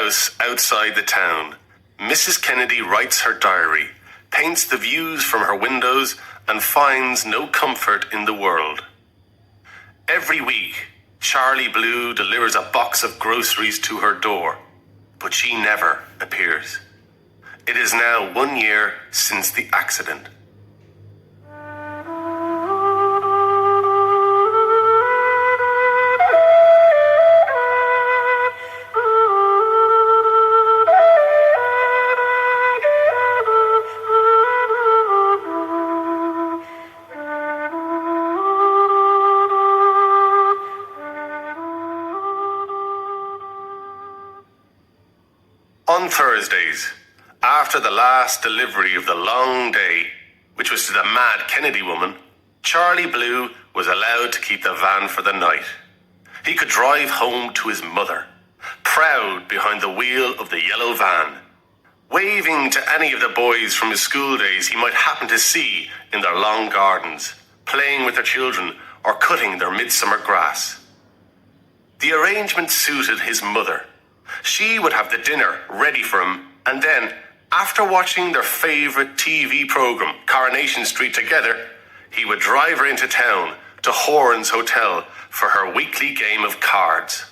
house outside the town, Mrs. Kennedy writes her diary, paints the views from her windows, and finds no comfort in the world. Every week, Charlie Blue delivers a box of groceries to her door, but she never appears. It is now 1 year since the accident. On Thursdays, after the last delivery of the long day, which was to the mad Kennedy woman, Charlie Blue was allowed to keep the van for the night. He could drive home to his mother, proud behind the wheel of the yellow van, waving to any of the boys from his school days he might happen to see in their long gardens, playing with their children or cutting their midsummer grass. The arrangement suited his mother. She would have the dinner ready for him, and then, after watching their favourite TV programme, Coronation Street, together, he would drive her into town to Horan's Hotel for her weekly game of cards.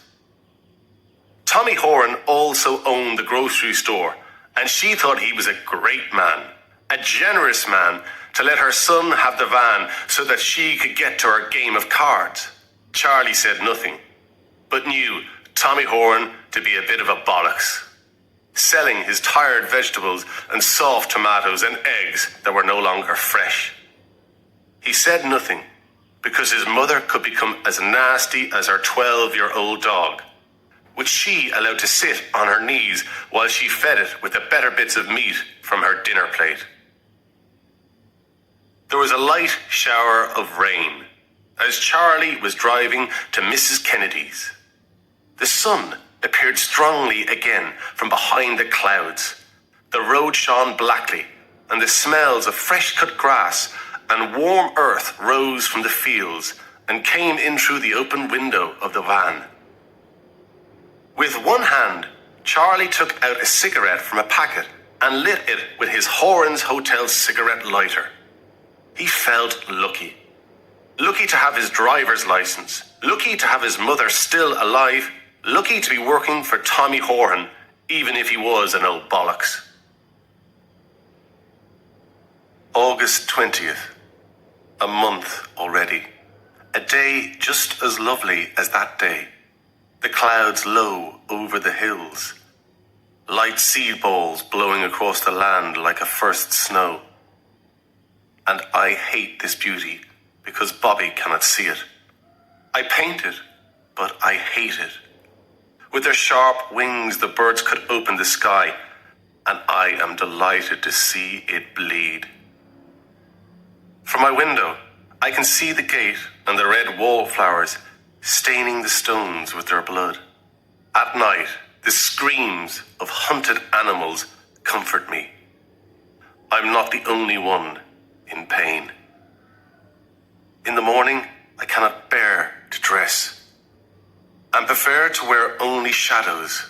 Tommy Horan also owned the grocery store, and she thought he was a great man, a generous man, to let her son have the van so that she could get to her game of cards. Charlie said nothing, but knew Tommy Horan to be a bit of a bollocks, selling his tired vegetables and soft tomatoes and eggs that were no longer fresh. He said nothing because his mother could become as nasty as her 12-year-old dog, which she allowed to sit on her knees while she fed it with the better bits of meat from her dinner plate. There was a light shower of rain as Charlie was driving to Mrs. Kennedy's. The sun appeared strongly again from behind the clouds. The road shone blackly, and the smells of fresh-cut grass and warm earth rose from the fields and came in through the open window of the van. With one hand, Charlie took out a cigarette from a packet and lit it with his Horan's Hotel cigarette lighter. He felt lucky. Lucky to have his driver's license. Lucky to have his mother still alive. Lucky to be working for Tommy Horan, even if he was an old bollocks. August 20th. A month already. A day just as lovely as that day. The clouds low over the hills. Light seed balls blowing across the land like a first snow. And I hate this beauty because Bobby cannot see it. I paint it, but I hate it. With their sharp wings, the birds could open the sky, and I am delighted to see it bleed. From my window, I can see the gate and the red wallflowers staining the stones with their blood. At night, the screams of hunted animals comfort me. I'm not the only one in pain. In the morning, I cannot bear to dress and prefer to wear only shadows.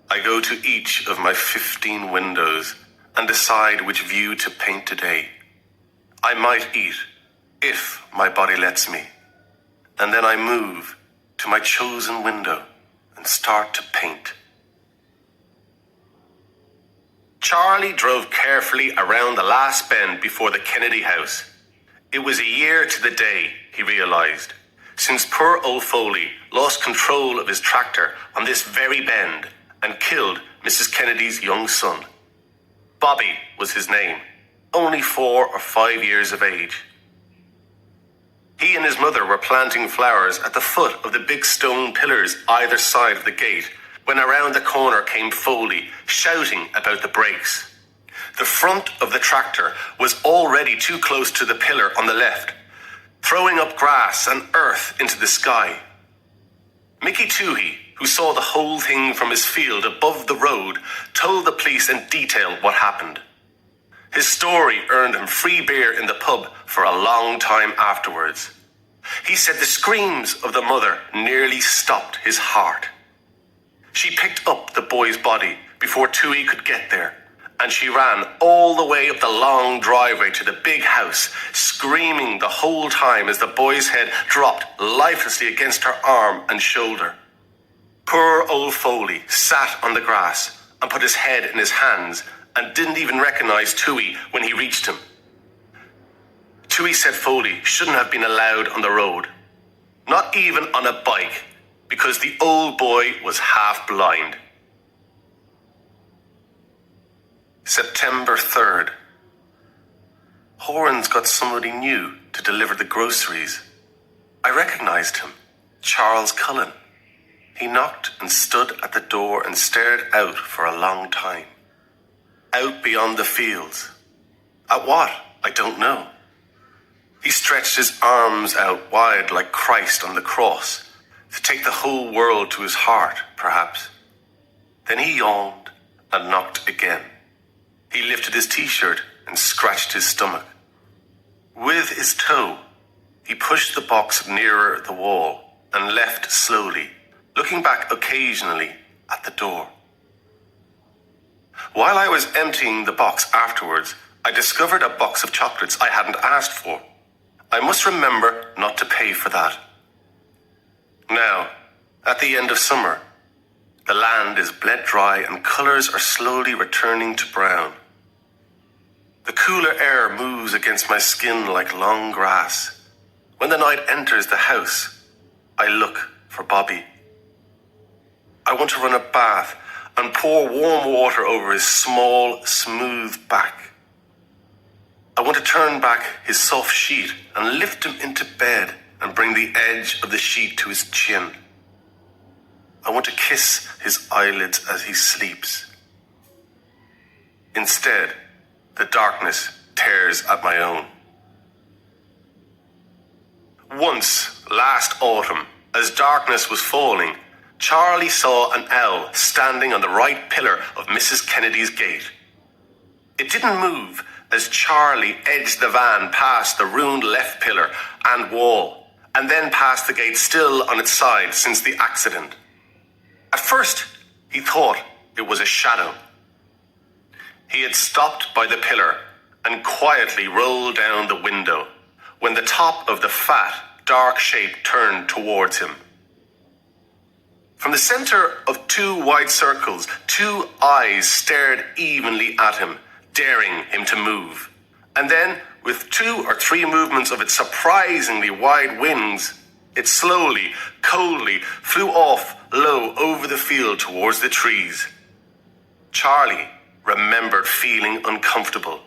I go to each of my 15 windows and decide which view to paint today. I might eat, if my body lets me, and then I move to my chosen window and start to paint. Charlie drove carefully around the last bend before the Kennedy house. It was a year to the day, he realized, since poor old Foley lost control of his tractor on this very bend and killed Mrs. Kennedy's young son. Bobby was his name, only 4 or 5 years of age. He and his mother were planting flowers at the foot of the big stone pillars either side of the gate when around the corner came Foley, shouting about the brakes. The front of the tractor was already too close to the pillar on the left, throwing up grass and earth into the sky. Mickey Toohey, who saw the whole thing from his field above the road, told the police in detail what happened. His story earned him free beer in the pub for a long time afterwards. He said the screams of the mother nearly stopped his heart. She picked up the boy's body before Tui could get there, and she ran all the way up the long driveway to the big house, screaming the whole time as the boy's head dropped lifelessly against her arm and shoulder. Poor old Foley sat on the grass and put his head in his hands and didn't even recognize Tui when he reached him. Tui said Foley shouldn't have been allowed on the road, not even on a bike, because the old boy was half blind. September 3rd. Horan's got somebody new to deliver the groceries. I recognized him, Charles Cullen. He knocked and stood at the door and stared out for a long time. Out beyond the fields. At what? I don't know. He stretched his arms out wide like Christ on the cross, to take the whole world to his heart, perhaps. Then he yawned and knocked again. He lifted his t-shirt and scratched his stomach. With his toe, he pushed the box nearer the wall and left slowly, looking back occasionally at the door. While I was emptying the box afterwards, I discovered a box of chocolates I hadn't asked for. I must remember not to pay for that. Now, at the end of summer, the land is bled dry and colours are slowly returning to brown. The cooler air moves against my skin like long grass. When the night enters the house, I look for Bobby. I want to run a bath and pour warm water over his small, smooth back. I want to turn back his soft sheet and lift him into bed and bring the edge of the sheet to his chin. I want to kiss his eyelids as he sleeps. Instead, the darkness tears at my own. Once, last autumn, as darkness was falling, Charlie saw an owl standing on the right pillar of Mrs. Kennedy's gate. It didn't move as Charlie edged the van past the ruined left pillar and wall, and then past the gate still on its side since the accident. At first, he thought it was a shadow. He had stopped by the pillar and quietly rolled down the window when the top of the fat, dark shape turned towards him. From the center of two wide circles, two eyes stared evenly at him, daring him to move. And then, with 2 or 3 movements of its surprisingly wide wings, it slowly, coldly flew off low over the field towards the trees. Charlie remembered feeling uncomfortable,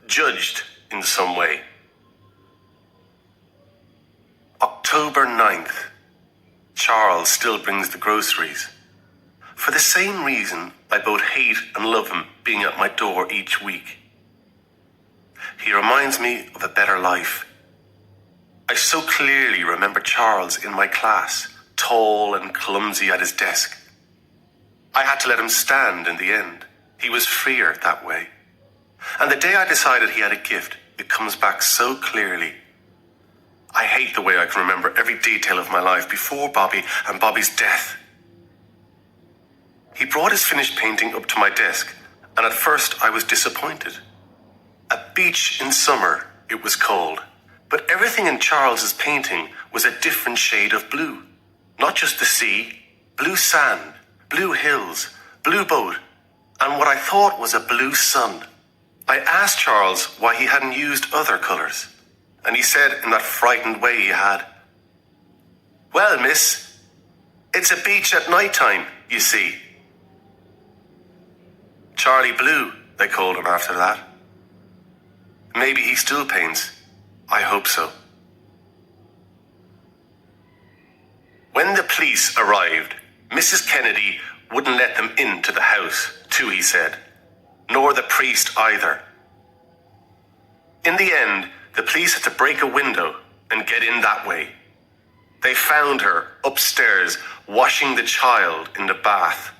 judged in some way. October 9th. Charles still brings the groceries. For the same reason, I both hate and love him being at my door each week. He reminds me of a better life. I so clearly remember Charles in my class, tall and clumsy at his desk. I had to let him stand in the end. He was freer that way. And the day I decided he had a gift, it comes back so clearly. I hate the way I can remember every detail of my life before Bobby and Bobby's death. He brought his finished painting up to my desk, and at first I was disappointed. A beach in summer, it was called, but everything in Charles's painting was a different shade of blue. Not just the sea, blue sand, blue hills, blue boat, and what I thought was a blue sun. I asked Charles why he hadn't used other colours, and he said in that frightened way he had, "Well, miss, it's a beach at night time, you see." Charlie Blue, they called him after that. Maybe he still paints. I hope so. When the police arrived, Mrs. Kennedy wouldn't let them into the house, too, he said, nor the priest either. In the end, the police had to break a window and get in that way. They found her upstairs washing the child in the bath.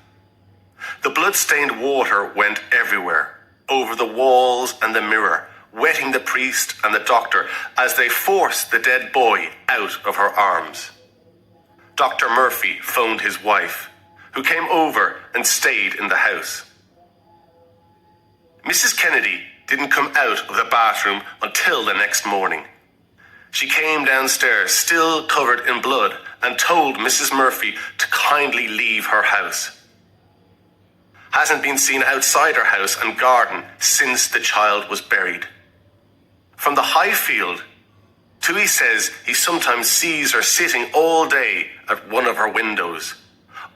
The blood-stained water went everywhere, over the walls and the mirror, wetting the priest and the doctor as they forced the dead boy out of her arms. Dr. Murphy phoned his wife, who came over and stayed in the house. Mrs. Kennedy didn't come out of the bathroom until the next morning. She came downstairs, still covered in blood, and told Mrs. Murphy to kindly leave her house. Hasn't been seen outside her house and garden since the child was buried. From the high field, Tui says he sometimes sees her sitting all day at one of her windows,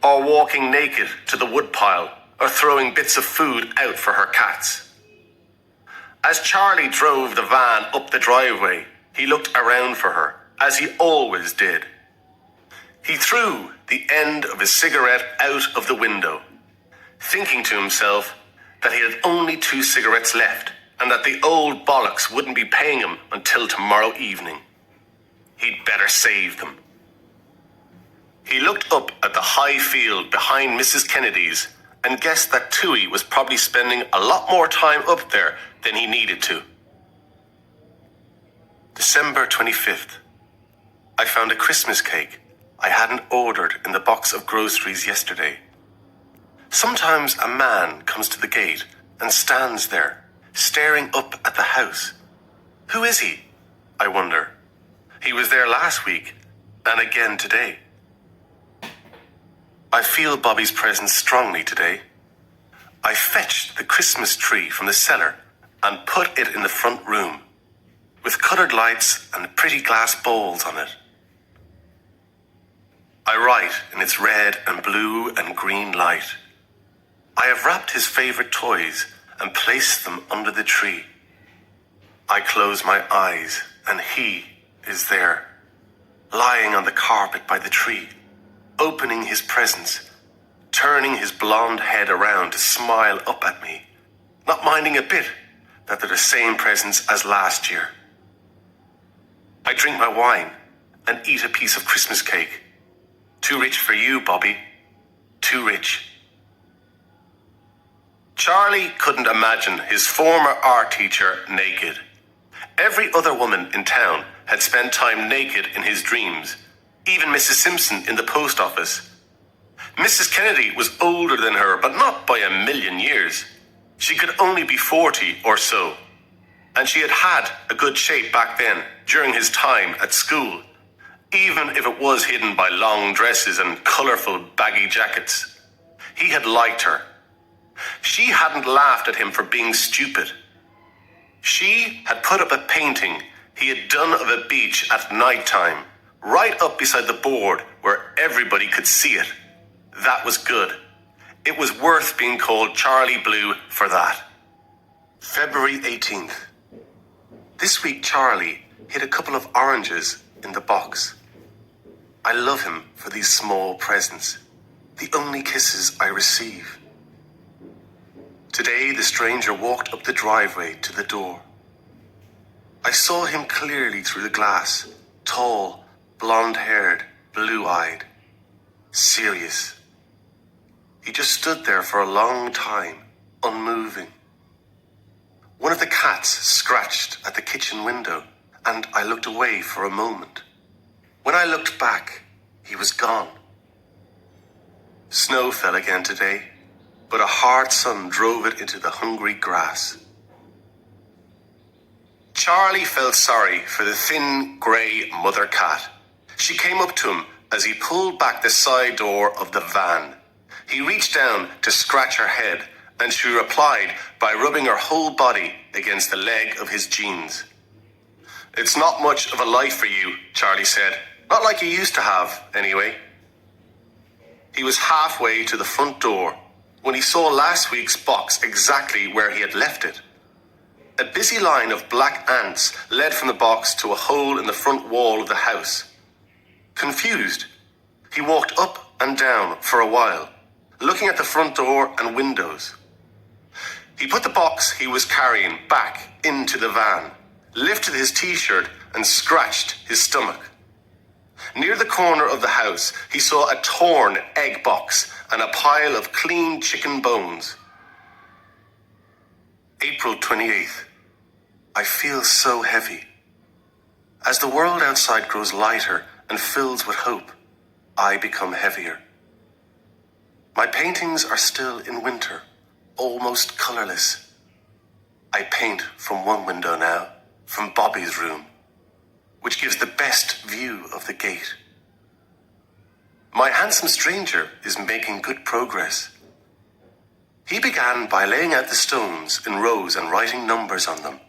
or walking naked to the woodpile, or throwing bits of food out for her cats. As Charlie drove the van up the driveway, he looked around for her, as he always did. He threw the end of his cigarette out of the window, thinking to himself that he had only 2 cigarettes left and that the old bollocks wouldn't be paying him until tomorrow evening. He'd better save them. He looked up at the high field behind Mrs. Kennedy's and guessed that Tui was probably spending a lot more time up there than he needed to. December 25th. I found a Christmas cake I hadn't ordered in the box of groceries yesterday. Sometimes a man comes to the gate and stands there, staring up at the house. Who is he? I wonder. He was there last week, and again today. I feel Bobby's presence strongly today. I fetched the Christmas tree from the cellar and put it in the front room, with coloured lights and pretty glass bowls on it. I write in its red and blue and green light. I have wrapped his favourite toys and placed them under the tree. I close my eyes and he is there, lying on the carpet by the tree, opening his presents, turning his blonde head around to smile up at me, not minding a bit that they're the same presents as last year. I drink my wine and eat a piece of Christmas cake. Too rich for you, Bobby. Too rich. Charlie couldn't imagine his former art teacher naked. Every other woman in town had spent time naked in his dreams, even Mrs. Simpson in the post office. Mrs. Kennedy was older than her, but not by a million years. She could only be 40 or so, and she had had a good shape back then during his time at school, even if it was hidden by long dresses and colourful baggy jackets. He had liked her. She hadn't laughed at him for being stupid. She had put up a painting he had done of a beach at night time, right up beside the board where everybody could see it. That was good. It was worth being called Charlie Blue for that. February 18th. This week Charlie hid a couple of oranges in the box. I love him for these small presents, the only kisses I receive. Today the stranger walked up the driveway to the door. I saw him clearly through the glass, tall, blonde-haired, blue-eyed, serious. He just stood there for a long time, unmoving. One of the cats scratched at the kitchen window, and I looked away for a moment. When I looked back, he was gone. Snow fell again today, but a hard sun drove it into the hungry grass. Charlie felt sorry for the thin, grey mother cat. She came up to him as he pulled back the side door of the van. He reached down to scratch her head, and she replied by rubbing her whole body against the leg of his jeans. "It's not much of a life for you," Charlie said. "Not like you used to have, anyway." He was halfway to the front door when he saw last week's box exactly where he had left it. A busy line of black ants led from the box to a hole in the front wall of the house. Confused, he walked up and down for a while, looking at the front door and windows. He put the box he was carrying back into the van, lifted his t-shirt and scratched his stomach. Near the corner of the house, he saw a torn egg box and a pile of clean chicken bones. April 28th. I feel so heavy. As the world outside grows lighter and fills with hope, I become heavier. My paintings are still in winter, almost colourless. I paint from one window now, from Bobby's room, which gives the best view of the gate. My handsome stranger is making good progress. He began by laying out the stones in rows and writing numbers on them.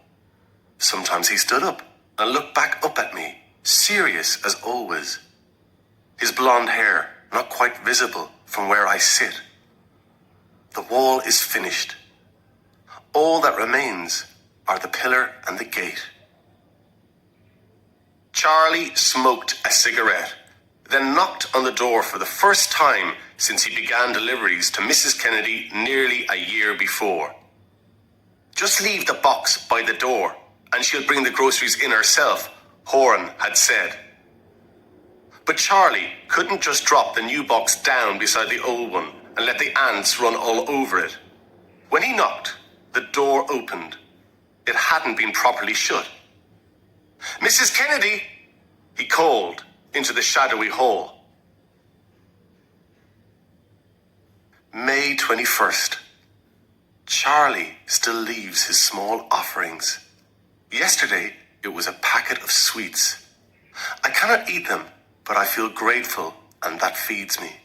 Sometimes he stood up and looked back up at me, serious as always. His blonde hair not quite visible from where I sit. The wall is finished. All that remains are the pillar and the gate. Charlie smoked a cigarette, then knocked on the door for the first time since he began deliveries to Mrs. Kennedy nearly a year before. Just leave the box by the door and she'll bring the groceries in herself, Horan had said. But Charlie couldn't just drop the new box down beside the old one and let the ants run all over it. When he knocked, the door opened. It hadn't been properly shut. "Mrs. Kennedy," he called into the shadowy hall. May 21st. Charlie still leaves his small offerings. Yesterday, it was a packet of sweets. I cannot eat them, but I feel grateful, and that feeds me.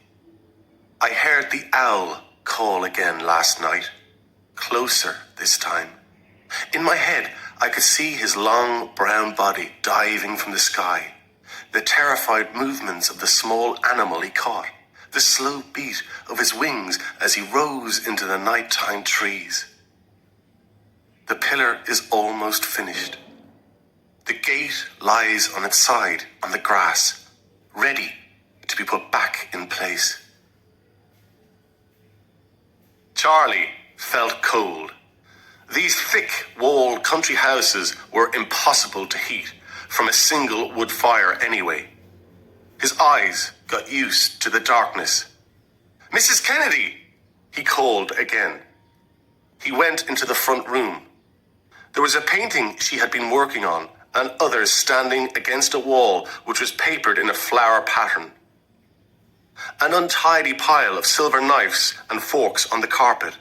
I heard the owl call again last night, closer this time. In my head, I could see his long brown body diving from the sky, the terrified movements of the small animal he caught, the slow beat of his wings as he rose into the nighttime trees. The pillar is almost finished. The gate lies on its side on the grass, ready to be put back in place. Charlie felt cold. These thick-walled country houses were impossible to heat from a single wood fire anyway. His eyes got used to the darkness. "Mrs. Kennedy," he called again. He went into the front room. There was a painting she had been working on and others standing against a wall which was papered in a flower pattern. An untidy pile of silver knives and forks on the carpet.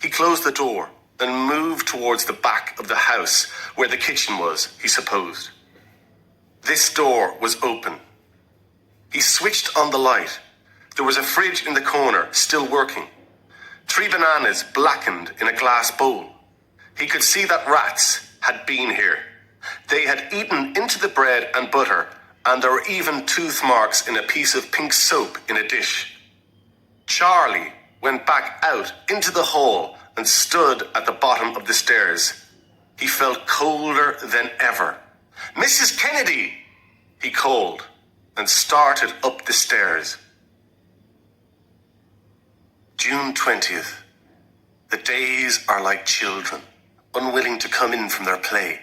He closed the door and moved towards the back of the house where the kitchen was, he supposed. This door was open. He switched on the light. There was a fridge in the corner, still working. 3 bananas blackened in a glass bowl. He could see that rats had been here. They had eaten into the bread and butter, and there were even tooth marks in a piece of pink soap in a dish. Charlie went back out into the hall and stood at the bottom of the stairs. He felt colder than ever. "Mrs. Kennedy," he called, and started up the stairs. June 20th. The days are like children, unwilling to come in from their play.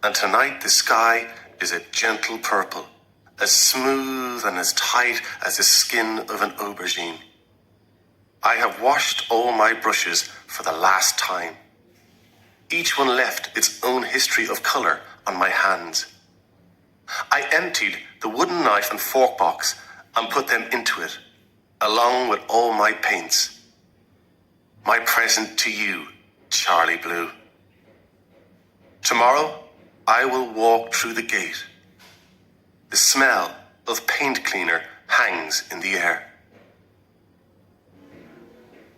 And tonight the sky is a gentle purple, as smooth and as tight as the skin of an aubergine. I have washed all my brushes for the last time. Each one left its own history of colour on my hands. I emptied the wooden knife and fork box and put them into it, along with all my paints. My present to you, Charlie Blue. Tomorrow, I will walk through the gate. The smell of paint cleaner hangs in the air.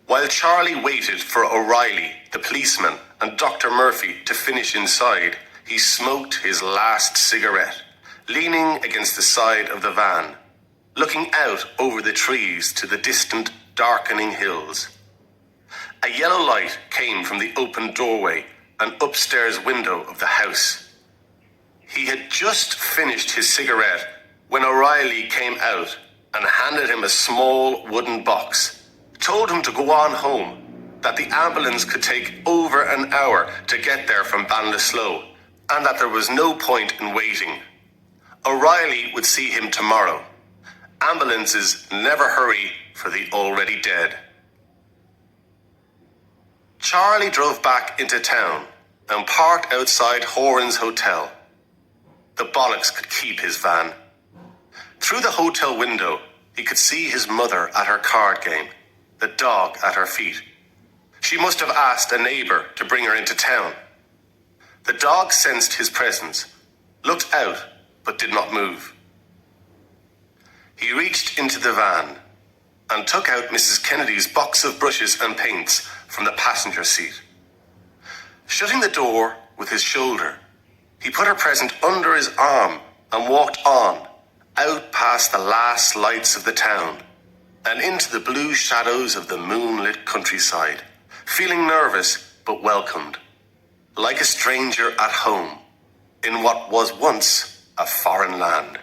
While Charlie waited for O'Reilly, the policeman, and Dr. Murphy to finish inside, he smoked his last cigarette, leaning against the side of the van, looking out over the trees to the distant, darkening hills. A yellow light came from the open doorway and upstairs window of the house. He had just finished his cigarette when O'Reilly came out and handed him a small wooden box, told him to go on home, that the ambulance could take over an hour to get there from Ballinasloe, and that there was no point in waiting. O'Reilly would see him tomorrow. Ambulances never hurry for the already dead. Charlie drove back into town and parked outside Horan's Hotel. The bollocks could keep his van. Through the hotel window, he could see his mother at her card game. the dog at her feet. She must have asked a neighbour to bring her into town. The dog sensed his presence, looked out, but did not move. He reached into the van and took out Mrs. Kennedy's box of brushes and paints from the passenger seat. Shutting the door with his shoulder, he put her present under his arm and walked on, out past the last lights of the town and into the blue shadows of the moonlit countryside, feeling nervous but welcomed, like a stranger at home in what was once a foreign land.